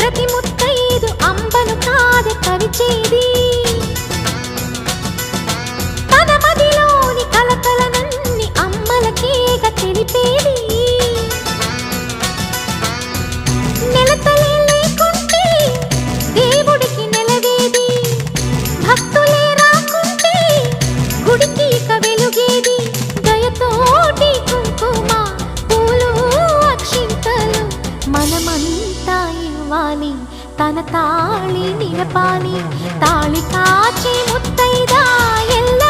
ప్రతి ముత్తైదు అంబను కాదే కవిచేది తన మదిలోని కలకలనన్ని అమ్మలకేగ తెలిపేది నెలతలే లేకుంటే దేవుడికి నెలవేది భక్తులే రాకుంటే గుడికి ఇక వెలుగేది దయతోటి కుంకుమ పూలు అక్షింతలు మనమంతా ఇవ్వాలి తన తాళి నిలపాలి తాళి కాచి ముత్తైదా ఎల్ల